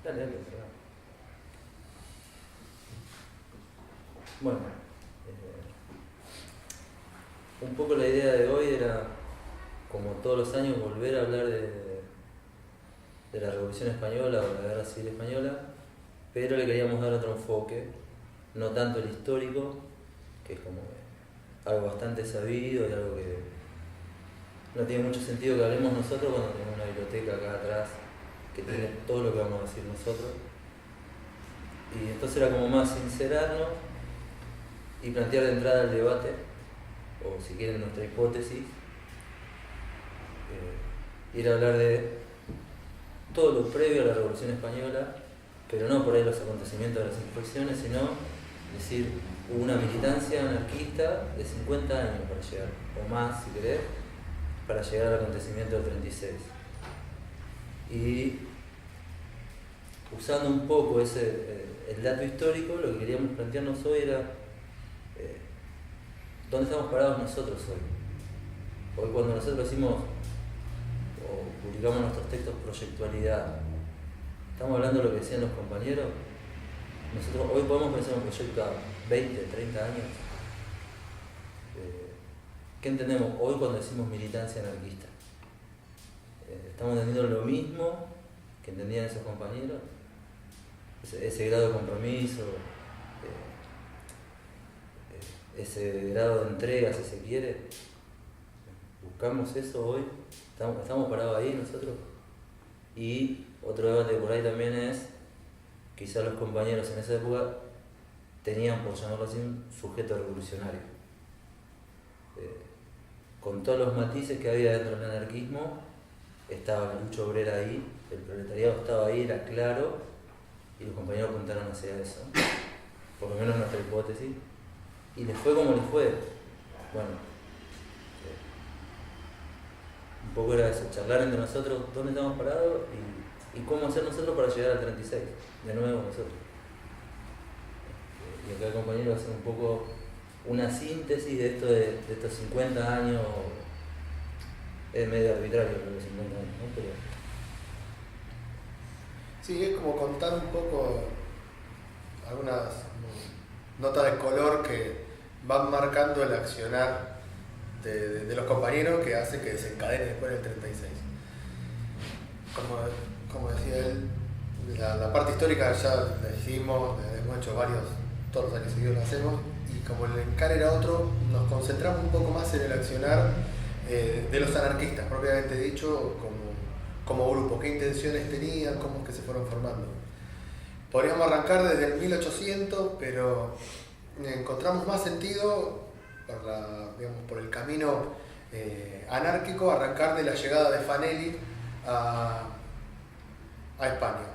Dale, dale, perdón. Bueno, un poco la idea de hoy era, como todos los años, volver a hablar de la Revolución Española o la Guerra Civil Española, pero le queríamos dar otro enfoque, no tanto el histórico, que es como algo bastante sabido y algo que no tiene mucho sentido que hablemos nosotros cuando tenemos una biblioteca acá atrás que tiene todo lo que vamos a decir nosotros. Y entonces era como más sincerarnos y plantear de entrada el debate, o si quieren nuestra hipótesis, ir a hablar de todo lo previo a la Revolución Española, pero no por ahí los acontecimientos de las insurrecciones, sino decir, hubo una militancia anarquista de 50 años para llegar, o más si querés, para llegar al acontecimiento del 36. Y usando un poco el dato histórico, lo que queríamos plantearnos hoy era ¿dónde estamos parados nosotros hoy? Hoy cuando nosotros decimos o publicamos nuestros textos proyectualidad, estamos hablando de lo que decían los compañeros. Nosotros hoy podemos pensar en un proyecto a 20, 30 años. ¿Qué entendemos hoy cuando decimos militancia anarquista? ¿Estamos entendiendo lo mismo que entendían esos compañeros? Ese grado de compromiso, ese grado de entrega, si se quiere. ¿Buscamos eso hoy? ¿Estamos parados ahí nosotros? Y otro debate por ahí también es, quizás los compañeros en esa época tenían, por llamarlo así, un sujeto revolucionario. Con todos los matices que había dentro del anarquismo, estaba la lucha obrera ahí, el proletariado estaba ahí, era claro, y los compañeros apuntaron hacia eso, por lo menos nuestra hipótesis, y les fue como les fue. Bueno, un poco era eso, charlar entre nosotros dónde estamos parados y cómo hacer nosotros para llegar al 36, de nuevo nosotros. Y acá el compañero va a hacer un poco una síntesis de esto de estos 50 años, es medio arbitrario lo de 50 años, ¿no? Pero sí, es como contar un poco algunas notas de color que van marcando el accionar de los compañeros que hace que desencadene después del 36. Como decía él, la parte histórica ya la hicimos, hemos hecho todos los años seguidos la hacemos, y como el encare era otro, nos concentramos un poco más en el accionar de los anarquistas, propiamente dicho, como grupo, qué intenciones tenían, cómo es que se fueron formando. Podríamos arrancar desde el 1800, pero encontramos más sentido por el camino anárquico, arrancar de la llegada de Fanelli a España.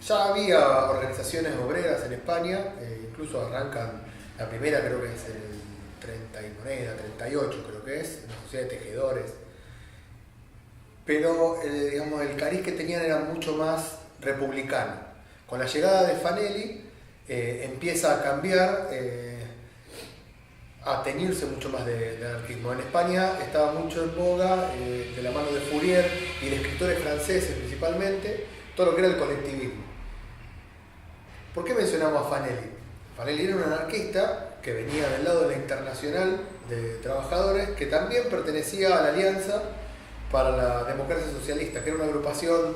Ya había organizaciones obreras en España, incluso arrancan, la primera creo que es el 30 y moneda, 38 creo que es, la Sociedad de Tejedores. Pero el cariz que tenían era mucho más republicano. Con la llegada de Fanelli empieza a cambiar, a teñirse mucho más de anarquismo. En España estaba mucho en boga, de la mano de Fourier y de escritores franceses principalmente, todo lo que era el colectivismo. ¿Por qué mencionamos a Fanelli? Fanelli era un anarquista que venía del lado de la Internacional de Trabajadores, que también pertenecía a la Alianza para la Democracia Socialista, que era una agrupación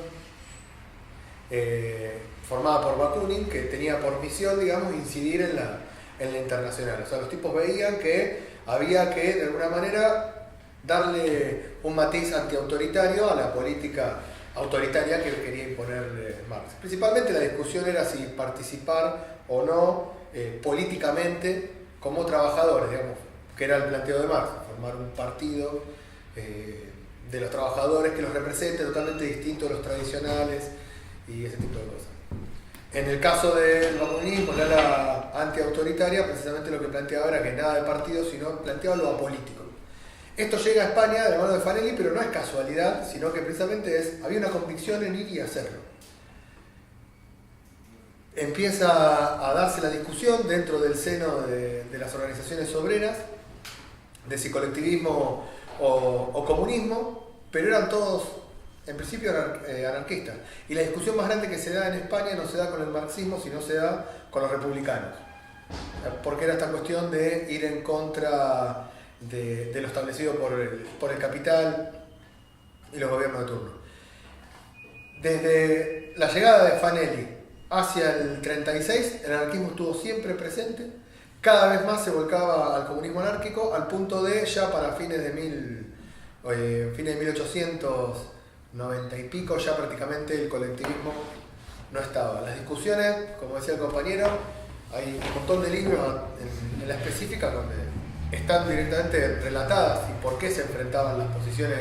formada por Bakunin, que tenía por misión, incidir en la Internacional. O sea, los tipos veían que había que, de alguna manera, darle un matiz antiautoritario a la política autoritaria que quería imponer Marx. Principalmente la discusión era si participar o no políticamente como trabajadores, que era el planteo de Marx, formar un partido de los trabajadores que los represente, totalmente distinto a los tradicionales y ese tipo de cosas. En el caso del bakunismo, la ala antiautoritaria, precisamente lo que planteaba era que nada de partido, sino planteaba lo apolítico. Esto llega a España de la mano de Fanelli, pero no es casualidad, sino que precisamente había una convicción en ir y hacerlo. Empieza a darse la discusión dentro del seno de las organizaciones obreras, de si colectivismo o comunismo, pero eran todos en principio anarquista. Y la discusión más grande que se da en España no se da con el marxismo, sino se da con los republicanos. Porque era esta cuestión de ir en contra de lo establecido por el capital y los gobiernos de turno. Desde la llegada de Fanelli hacia el 36, el anarquismo estuvo siempre presente, cada vez más se volcaba al comunismo anárquico, al punto de ya para fines de 1890 y pico, ya prácticamente el colectivismo no estaba. Las discusiones, como decía el compañero, hay un montón de libros en la específica donde están directamente relatadas y por qué se enfrentaban las posiciones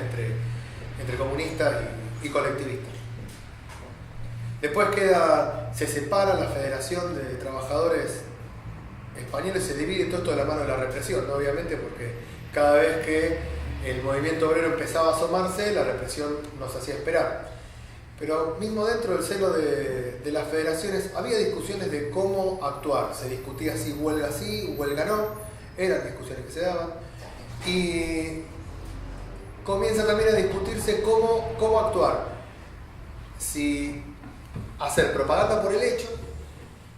entre comunistas y colectivistas. Después se separa la Federación de Trabajadores Españoles, se divide todo esto de la mano de la represión, ¿no? Obviamente, porque cada vez que el movimiento obrero empezaba a asomarse, la represión nos hacía esperar. Pero mismo dentro del seno de las federaciones había discusiones de cómo actuar. Se discutía si huelga sí, huelga no, eran discusiones que se daban. Y comienza también a discutirse cómo actuar. Si hacer propaganda por el hecho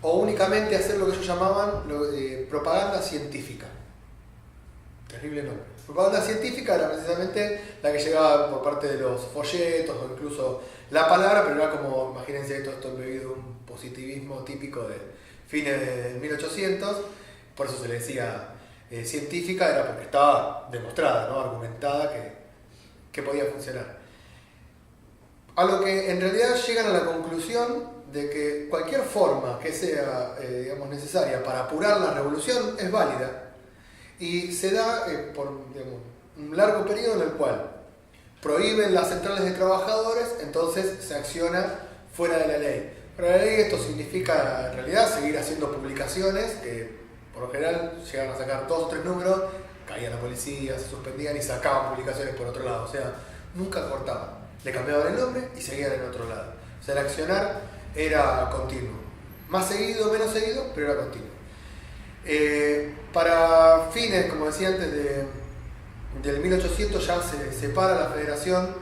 o únicamente hacer lo que ellos llamaban propaganda científica. Terrible nombre. Propaganda científica era precisamente la que llegaba por parte de los folletos o incluso la palabra, pero era como, imagínense, todo esto embebido de un positivismo típico de fines de 1800, por eso se le decía científica, era porque estaba demostrada, ¿no? Argumentada que podía funcionar. A lo que en realidad llegan a la conclusión de que cualquier forma que sea necesaria para apurar la revolución es válida. Y se da por un largo periodo en el cual prohíben las centrales de trabajadores, entonces se acciona fuera de la ley. Fuera de la ley esto significa en realidad seguir haciendo publicaciones que por lo general llegan a sacar 2 o 3 números, caía la policía, se suspendían y sacaban publicaciones por otro lado. O sea, nunca cortaban. Le cambiaban el nombre y seguían en otro lado. O sea, el accionar era continuo. Más seguido, menos seguido, pero era continuo. Para fines, como decía antes, del 1800 ya se separa la Federación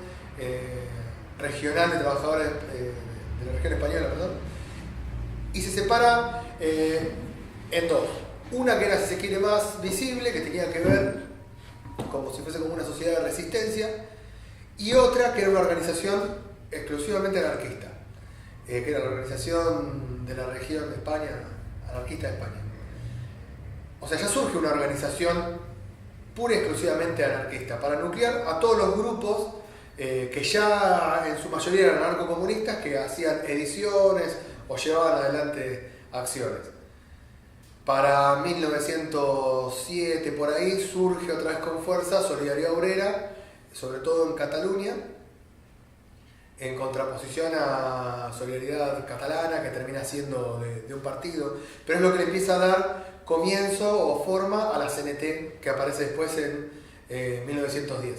Regional de Trabajadores de la región española, perdón, y se separa en dos. Una que era, si se quiere, más visible, que tenía que ver como si fuese como una sociedad de resistencia, y otra que era una organización exclusivamente anarquista, que era la Organización de la Región de España, Anarquista de España. O sea, ya surge una organización pura y exclusivamente anarquista, para nuclear a todos los grupos que ya en su mayoría eran anarcocomunistas, que hacían ediciones o llevaban adelante acciones. Para 1907, por ahí, surge otra vez con fuerza Solidaridad Obrera, sobre todo en Cataluña, en contraposición a Solidaridad Catalana, que termina siendo de un partido, pero es lo que le empieza a dar comienzo o forma a la CNT, que aparece después en 1910.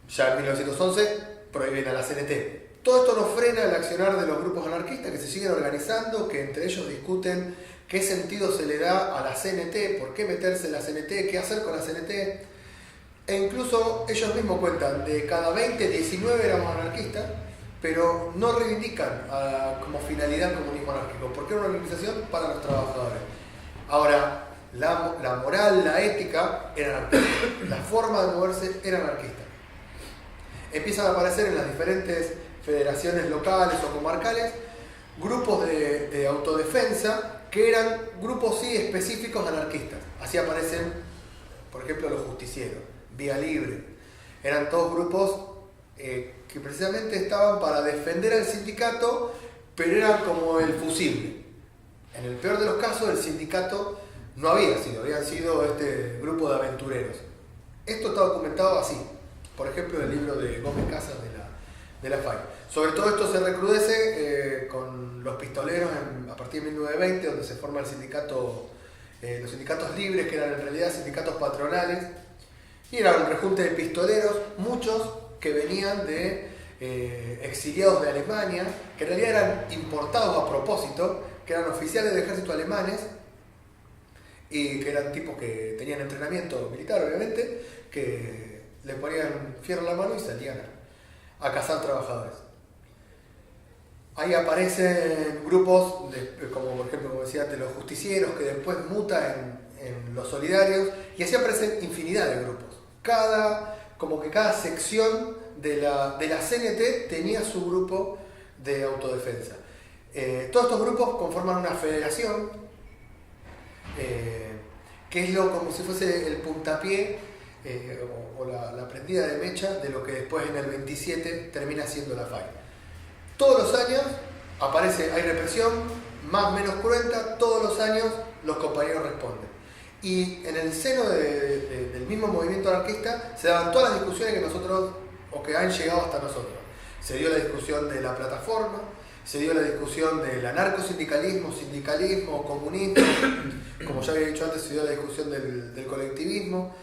Ya en 1911 prohíben a la CNT. Todo esto no frena el accionar de los grupos anarquistas que se siguen organizando, que entre ellos discuten qué sentido se le da a la CNT, por qué meterse en la CNT, qué hacer con la CNT. E incluso ellos mismos cuentan, de cada 20, 19 éramos anarquistas, pero no reivindican como finalidad el comunismo anárquico, porque era una organización para los trabajadores. Ahora, la moral, la ética era anarquista, la forma de moverse era anarquista. Empiezan a aparecer en las diferentes federaciones locales o comarcales grupos de autodefensa que eran grupos sí específicos anarquistas. Así aparecen, por ejemplo, los justicieros, Vía Libre. Eran todos grupos que precisamente estaban para defender al sindicato, pero eran como el fusible. En el peor de los casos, el sindicato no habían sido este grupo de aventureros. Esto está documentado así, por ejemplo, en el libro de Gómez Casas de la FAI. Sobre todo esto se recrudece con los pistoleros a partir de 1920, donde se forma el sindicato, los sindicatos libres, que eran en realidad sindicatos patronales, y era un rejunte de pistoleros, muchos que venían de exiliados de Alemania, que en realidad eran importados a propósito, que eran oficiales del ejército alemanes y que eran tipos que tenían entrenamiento militar, obviamente, que le ponían fierro en la mano y salían a cazar trabajadores. Ahí aparecen grupos, como por ejemplo, como decía, de los justicieros, que después muta en los solidarios, y así aparecen infinidad de grupos. Como que cada sección de la CNT tenía su grupo de autodefensa. Todos estos grupos conforman una federación, que es como si fuese el puntapié o la prendida de mecha de lo que después en el 27 termina siendo la FARC. Todos los años hay represión, más o menos cruenta, todos los años los compañeros responden. Y en el seno del mismo movimiento anarquista se daban todas las discusiones que han llegado hasta nosotros. Se dio la discusión de la plataforma, se dio la discusión del anarcosindicalismo, sindicalismo, comunismo, como ya había dicho antes, se dio la discusión del colectivismo,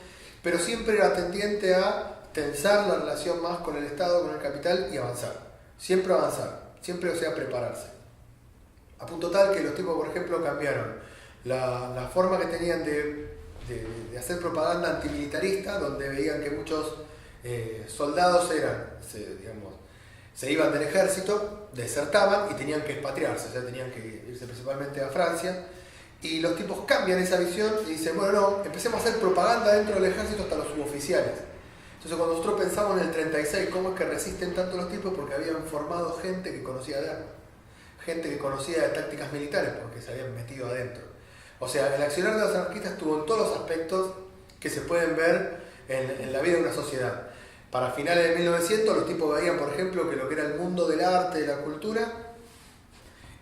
pero siempre era tendiente a tensar la relación más con el Estado, con el capital y avanzar. Siempre avanzar, siempre, o sea, prepararse. A punto tal que los tipos, por ejemplo, cambiaron la forma que tenían de hacer propaganda antimilitarista, donde veían que muchos soldados se iban del ejército, desertaban y tenían que expatriarse, o sea, tenían que irse principalmente a Francia, y los tipos cambian esa visión y dicen, bueno, no, empecemos a hacer propaganda dentro del ejército hasta los suboficiales. Entonces cuando nosotros pensamos en el 36, ¿cómo es que resisten tanto los tipos? Porque habían formado gente que conocía de armas, gente que conocía de tácticas militares, porque se habían metido adentro. O sea, el accionar de los anarquistas estuvo en todos los aspectos que se pueden ver en la vida de una sociedad. Para finales de 1900 los tipos veían, por ejemplo, que lo que era el mundo del arte, de la cultura,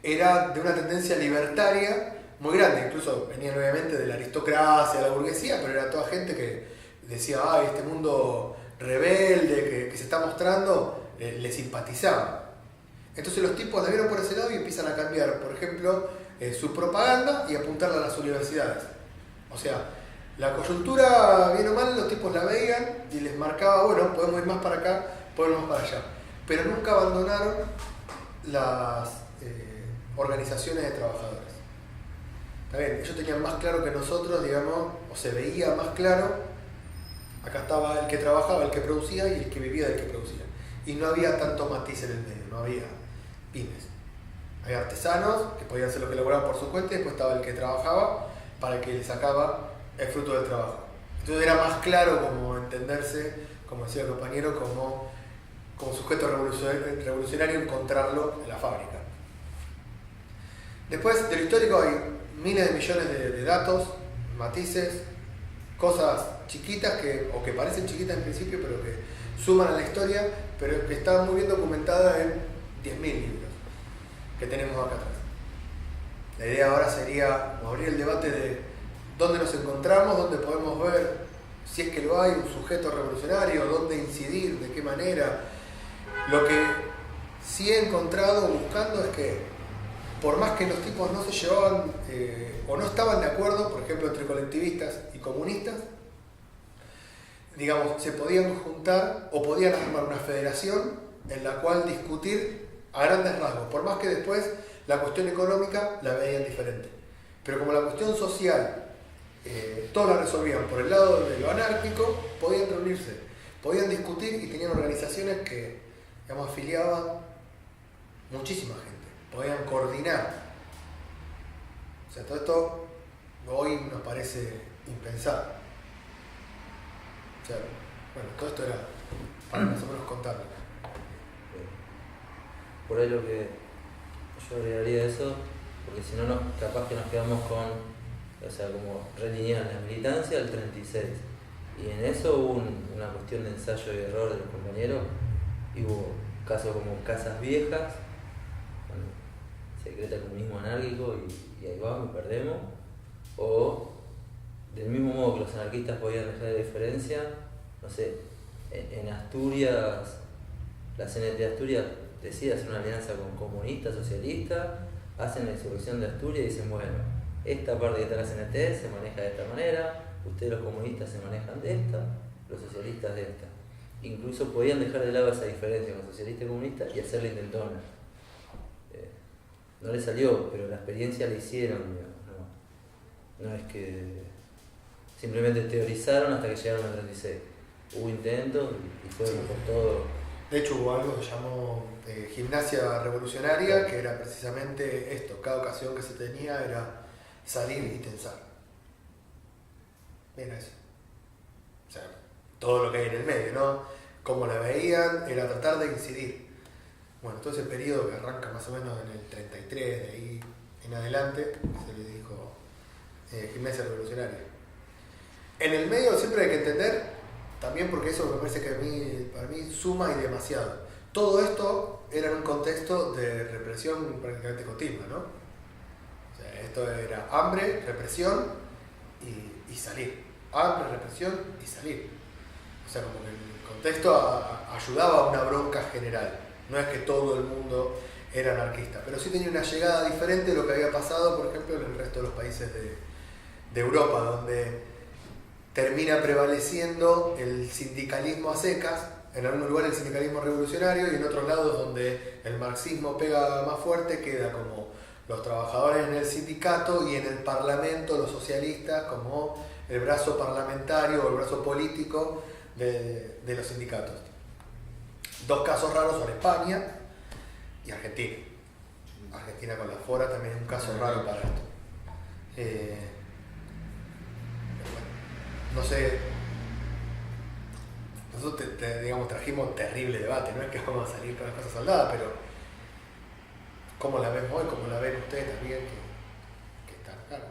era de una tendencia libertaria muy grande. Incluso venían obviamente de la aristocracia, de la burguesía, pero era toda gente que decía, este mundo rebelde que se está mostrando, le simpatizaba. Entonces los tipos la vieron por ese lado y empiezan a cambiar, por ejemplo, su propaganda y apuntarla a las universidades. O sea, la coyuntura, bien o mal, los tipos la veían y les marcaba, bueno, podemos ir más para acá, podemos ir más para allá. Pero nunca abandonaron las organizaciones de trabajadores. Está bien, ellos tenían más claro que nosotros, digamos, o se veía más claro. Acá estaba el que trabajaba, el que producía y el que vivía del que producía. Y no había tanto matiz en el medio, no había pymes. Había artesanos que podían ser los que elaboraban por su cuenta y después estaba el que trabajaba para el que le sacaba el fruto del trabajo. Entonces era más claro como entenderse, como decía el compañero, como sujeto revolucionario encontrarlo en la fábrica. Después de lo histórico hay miles de millones de datos, matices, cosas chiquitas o que parecen chiquitas en principio, pero que suman a la historia, pero que están muy bien documentadas en 10.000 libros que tenemos acá atrás. La idea ahora sería abrir el debate de dónde nos encontramos, dónde podemos ver, si es que lo hay, un sujeto revolucionario, dónde incidir, de qué manera. Lo que sí he encontrado buscando es que, por más que los tipos no se llevaban o no estaban de acuerdo, por ejemplo, entre colectivistas y comunistas, digamos, se podían juntar o podían armar una federación en la cual discutir a grandes rasgos, por más que después la cuestión económica la veían diferente. Pero como la cuestión social todos la resolvían por el lado de lo anárquico, podían reunirse, podían discutir y tenían organizaciones que, digamos, afiliaban muchísima gente, podían coordinar. O sea, todo esto hoy nos parece impensable. O sea, bueno, todo esto era para nosotros contarlo. Por ahí lo que yo agregaría eso, porque si no, capaz que nos quedamos con, o sea, como relinear la militancia del 36. Y en eso hubo una cuestión de ensayo y error de los compañeros, y hubo casos como Casas Viejas, bueno, se decreta el comunismo anárquico y ahí vamos y perdemos, o del mismo modo que los anarquistas podían dejar de diferencia, no sé, en Asturias, la CNT de Asturias decide hacer una alianza con comunistas, socialistas, hacen la insurrección de Asturias y dicen, bueno, esta parte que está la CNT se maneja de esta manera, ustedes los comunistas se manejan de esta, los socialistas de esta. Incluso podían dejar de lado esa diferencia con socialistas y comunistas y hacerla intentona. No les salió, pero la experiencia la hicieron, digamos, no es que simplemente teorizaron hasta que llegaron al 36. Hubo intentos y fueron por todo De hecho hubo algo que se llamó gimnasia revolucionaria, que era precisamente esto, cada ocasión que se tenía era salir y tensar. Era eso. O sea, todo lo que hay en el medio, ¿no? Como la veían, era tratar de incidir. Bueno, todo ese periodo que arranca más o menos en el 33, de ahí en adelante, se le dijo gimnasia revolucionaria. En el medio siempre hay que entender, también porque eso me parece que para mí suma y demasiado. Todo esto era en un contexto de represión prácticamente continua, ¿no? O sea, esto era hambre, represión y salir. Hambre, represión y salir. O sea, como que el contexto ayudaba a una bronca general. No es que todo el mundo era anarquista, pero sí tenía una llegada diferente de lo que había pasado, por ejemplo, en el resto de los países de Europa, donde termina prevaleciendo el sindicalismo a secas, en algunos lugares el sindicalismo revolucionario, y en otros lados donde el marxismo pega más fuerte, queda como los trabajadores en el sindicato y en el parlamento los socialistas como el brazo parlamentario o el brazo político de los sindicatos. Dos casos raros son España y Argentina. Argentina con la FORA también es un caso raro para esto. No sé, nosotros digamos, trajimos un terrible debate, no es que vamos a salir con las cosas soldadas, pero ¿cómo la ven hoy? ¿Cómo la ven ustedes también? Que está acá.